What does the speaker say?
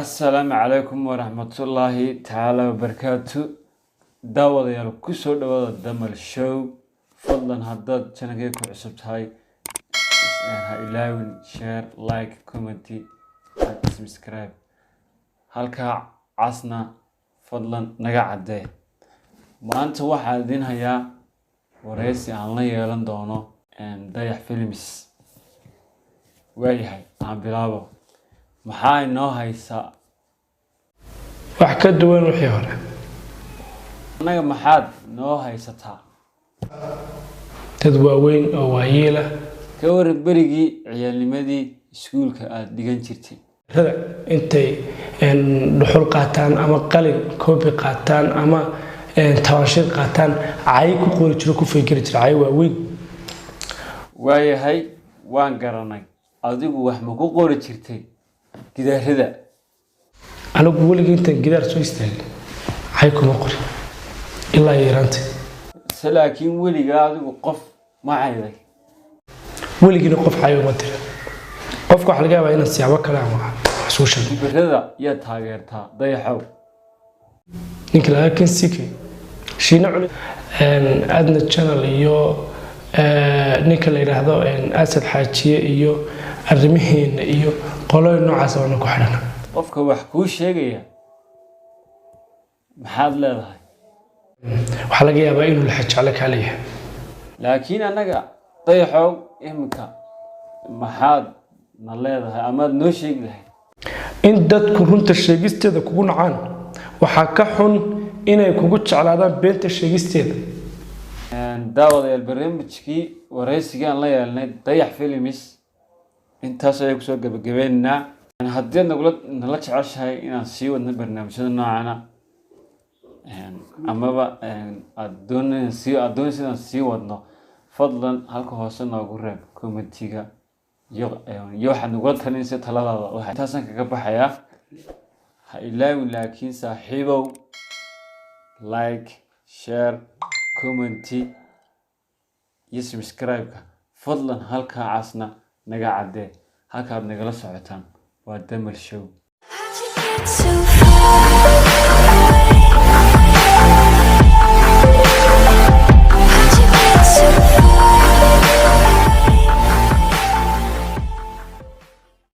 السلام عليكم ورحمة الله تعالى وبركاته. داود يالو كسو داود دمل شو فضلا هداد channelكيكو عصبت هاي هايلاون شير لايك كومنتي سبسكرايب هالكا عصنا فضلا نقع عدي ما انت واحد دين هيا ورئيسي عن لي يلان دونو دايح فيلمس وايهاي عن بلابو maxaa inoo haysaa wax ka duwan wixii hore anaga maxaad noo haysataa dad waaweyn oo waayeela ka waran berigii ciyaalnimadii iskuulka aad dhigan jirtay rada intay dhuxul qaataan ama qalin koobi qaataan ama tawaashir qaataan ay ku qori jiro ku fikir jiro ay waaweyn waayahay waan garanay adigu wax ma ku qori jirtay gidaarada anigu weliga inta gidaar soo istaagay ay kuma qori ilaa yaraantay laakiin weliga adigu qof ma cayday weligina qof cayo ma tira qofka waxa laga yaabaa inaan siyaabo kale aan wax soo sheego gidaarada yaa taageertaa dayaxow ninka laakiin siki shiina culi adna channel iyo ninka la yiraahdo asad xaajiye iyo arrimaheena iyo qoloy noocaas oo ku xidhan qofka wax ku sheegaya maxaad leedahay waxa laga yaabaa inuu la xajaclo ka leeyahay laakiin anaga dayaxow imka maxaad na leedahay ama noo sheegi lahayd in dadku runta sheegisteeda kugu nacaan waxa ka xun inay kugu jeclaadaan beenta sheegisteeda daawadayaal barnaamijkii wareysiga aan la yeelnay dayax films intaas ayay kusoo gabagabeynaa haddii nala jeceshahay inaan sii wadno barnaamijyada noocana amaba aad doonaysa inaan sii wadno fadlan halka hoose noogu reeb commentiga iyo waxaad nagula talinaysa taladaada waxay intaasaan kaga baxayaa ha ilaawin laakiin saaxiibow like share commenti iyo subscribe-ka fadlan halkaa casna naga cadee halkaad nagala socotaan waa Damal Show.